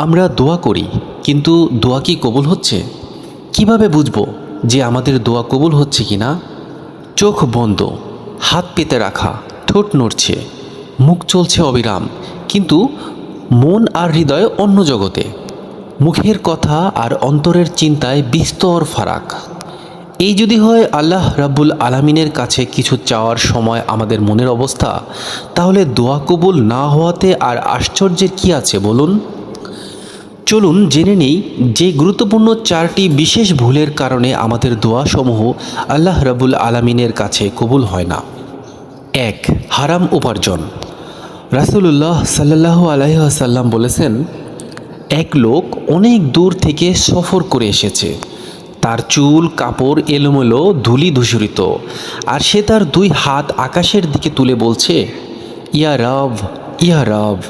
আমরা দোয়া করি, কিন্তু দোয়া কি কবুল হচ্ছে? কিভাবে বুঝবো যে আমাদের দোয়া কবুল হচ্ছে কি না? চোখ বন্ধ, হাত পেতে রাখা, ঠোঁট নড়ছে, মুখ চলছে অবিরাম, কিন্তু মন আর হৃদয় অন্য জগতে। মুখের কথা আর অন্তরের চিন্তায় বিস্তর ফারাক। এই যদি হয় আল্লাহ রাব্বুল আলামিনের কাছে কিছু চাওয়ার সময় আমাদের মনের অবস্থা, তাহলে দোয়া কবুল না হওয়াতে আর আশ্চর্যের কি আছে বলুন? চলুন জেনে নেই যে গুরুত্বপূর্ণ চারটি বিশেষ ভুলের কারণে আমাদের দোয়াসমূহ আল্লাহ রাব্বুল আলামিনের কাছে কবুল হয় না। ১. হারাম উপার্জন। রাসূলুল্লাহ সাল্লাল্লাহু আলাইহি ওয়াসাল্লাম বলেছেন, এক লোক অনেক দূর থেকে সফর করে এসেছে। তার চুল কাপড় এলোমেলো, ধূলি ধূসরিত, আর সে তার দুই হাত আকাশের দিকে তুলে বলছে, ইয়া রব, ইয়া রব।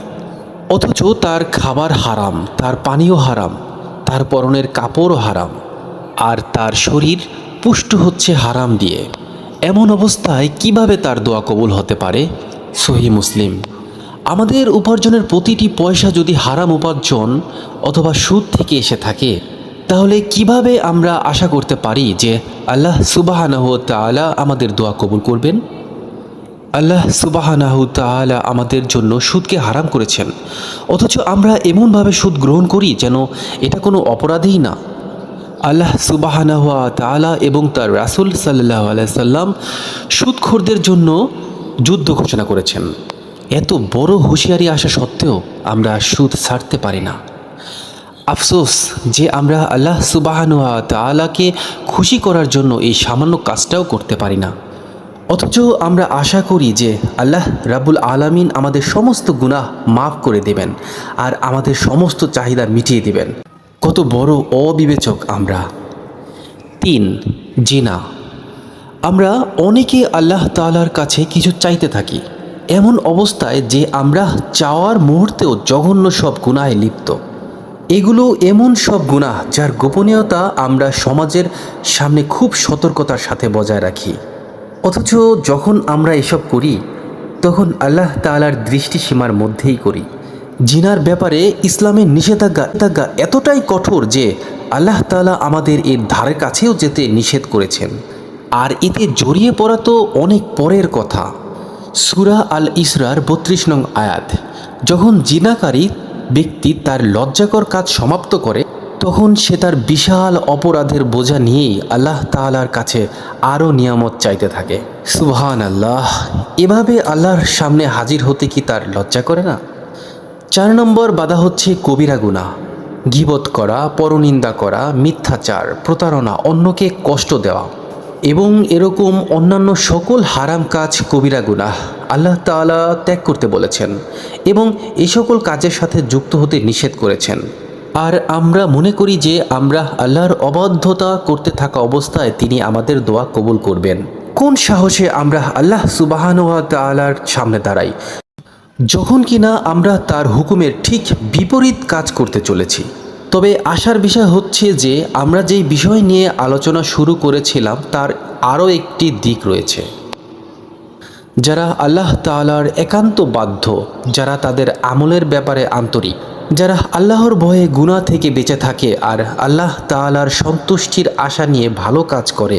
অথচ তার খাবার হারাম, তার পানীয় হারাম, তার পরনের কাপড়ও হারাম, আর তার শরীর পুষ্ট হচ্ছে হারাম দিয়ে। এমন অবস্থায় কিভাবে তার দোয়া কবুল হতে পারে? সহিহ মুসলিম। আমাদের উপার্জনের প্রতিটি পয়সা যদি হারাম উপার্জন অথবা সুদ থেকে এসে থাকে, তাহলে কিভাবে আমরা আশা করতে পারি যে আল্লাহ সুবহানাহু ওয়া তাআলা আমাদের দোয়া কবুল করবেন? আল্লাহ সুবহানাহু তাআলা আমাদের জন্য সুদকে হারাম করেছেন, অথচ আমরা এমনভাবে সুদ গ্রহণ করি যেন এটা কোনো অপরাধই না। আল্লাহ সুবহানাহু তাআলা এবং তার রাসূল সাল্লাল্লাহু আলাইহি সাল্লাম সুদখোরদের জন্য যুদ্ধ ঘোষণা করেছেন। এত বড় হুঁশিয়ারি আসা সত্ত্বেও আমরা সুদ ছাড়তে পারি না। আফসোস যে আমরা আল্লাহ সুবহানাহু তাআলাকে খুশি করার জন্য এই সামান্য কাজটাও করতে পারি না। অথচ আমরা আশা করি যে আল্লাহ রাব্বুল আলামিন আমাদের সমস্ত গুনাহ মাফ করে দেবেন আর আমাদের সমস্ত চাহিদা মিটিয়ে দেবেন। কত বড় অবিবেচক আমরা। ৩. জিনা। আমরা অনেকে আল্লাহ তাআলার কাছে কিছু চাইতে থাকি, এমন অবস্থায় যে আমরা চাওয়ার মুহূর্তেও জঘন্য সব গুনাহে লিপ্ত। এগুলো এমন সব গুনাহ যার গোপনীয়তা আমরা সমাজের সামনে খুব সতর্কতার সাথে বজায় রাখি। অথচ যখন আমরা এসব করি, তখন আল্লাহ তাআলার দৃষ্টিসীমার মধ্যেই করি। জিনার ব্যাপারে ইসলামের নিষেধাজ্ঞা এতটাই কঠোর যে আল্লাহ তাআলা আমাদের এর ধারে কাছেও যেতে নিষেধ করেছেন। আর এতে জড়িয়ে পড়া তো অনেক পরের কথা। সূরা আল ইসরার ৩২ নং আয়াত। যখন জিনাকারী ব্যক্তি তার লজ্জাকর কাজ সমাপ্ত করে, তখন সে তার বিশাল অপরাধের বোঝা নিয়েই আল্লাহ তাআলার কাছে আরও নিয়ামত চাইতে থাকে। সুবহানাল্লাহ। এভাবে আল্লাহর সামনে হাজির হতে কি তার লজ্জা করে না? ৪ নম্বর বাধা হচ্ছে কবিরা গুনাহ। গীবত করা, পরনিন্দা করা, মিথ্যাচার, প্রতারণা, অন্যকে কষ্ট দেওয়া এবং এরকম অন্যান্য সকল হারাম কাজ কবিরা গুনাহ। আল্লাহ তাআলা ত্যাগ করতে বলেছেন এবং এই সকল কাজের সাথে যুক্ত হতে নিষেধ করেছেন। আর আমরা মনে করি যে আমরা আল্লাহর অবাধ্যতা করতে থাকা অবস্থায় তিনি আমাদের দোয়া কবুল করবেন। কোন সাহসে আমরা আল্লাহ সুবহানাহু ওয়া তাআলার সামনে দাঁড়াই, যখন কিনা আমরা তার হুকুমের ঠিক বিপরীত কাজ করতে চলেছি? তবে আশার বিষয় হচ্ছে যে আমরা যেই বিষয় নিয়ে আলোচনা শুরু করেছিলাম তার আরও একটি দিক রয়েছে। যারা আল্লাহ তাআলার একান্ত বাধ্য, যারা তাদের আমলের ব্যাপারে আন্তরিক, যারা আল্লাহর ভয়ে গুনাহ থেকে বেঁচে থাকে আর আল্লাহ তাআলার সন্তুষ্টির আশা নিয়ে ভালো কাজ করে,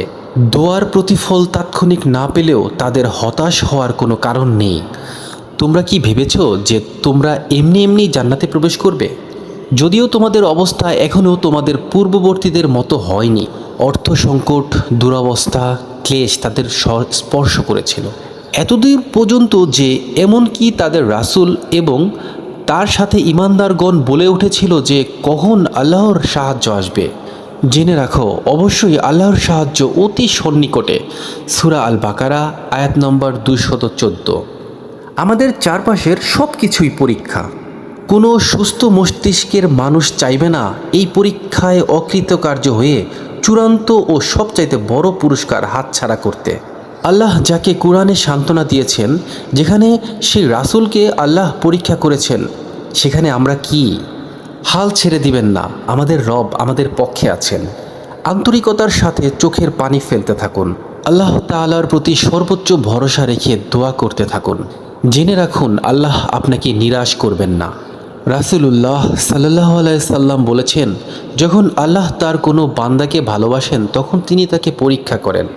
দোয়ার প্রতিফল তাৎক্ষণিক না পেলেও তাদের হতাশ হওয়ার কোনো কারণ নেই। তোমরা কি ভেবেছো যে তোমরা এমনি এমনি জান্নাতে প্রবেশ করবে? যদিও তোমাদের অবস্থা এখনও তোমাদের পূর্ববর্তীদের মতো হয়নি। অর্থ সংকট, দুরবস্থা, ক্লেশ তাদের স্পর্শ করেছিল এতদূর পর্যন্ত যে এমনকি তাদের রাসূল এবং তার সাথে ঈমানদারগণ বলে উঠেছিল যে কখন আল্লাহর সাহায্য আসবে। জেনে রাখো, অবশ্যই আল্লাহর সাহায্য অতি সন্নিকটে। সূরা আল বাকারা আয়াত নম্বর 214। আমাদের চারপাশের সব কিছুই পরীক্ষা। কোনো সুস্থ মস্তিষ্কের মানুষ চাইবে না এই পরীক্ষায় অকৃতকার্য হয়ে চূড়ান্ত ও সবচাইতে বড় পুরস্কার হাতছাড়া করতে। আল্লাহ যাকে কোরআনে সান্ত্বনা দিয়েছেন, যেখানে সেই রাসূলকে আল্লাহ পরীক্ষা করেছেন, সেখানে আমরা কি হাল ছেড়ে দিবেন না। আমাদের রব আমাদের পক্ষে আছেন। আন্তরিকতার সাথে চোখের পানি ফেলতে থাকুন। আল্লাহ তাআলার প্রতি সর্বোচ্চ ভরসা রেখে দোয়া করতে থাকুন। জেনে রাখুন, আল্লাহ আপনাকে নিরাশ করবেন না। রাসূলুল্লাহ সাল্লাল্লাহু আলাইহি সাল্লাম বলেছেন, যখন আল্লাহ তার কোনো বান্দাকে ভালোবাসেন তখন তিনি তাকে পরীক্ষা করেন।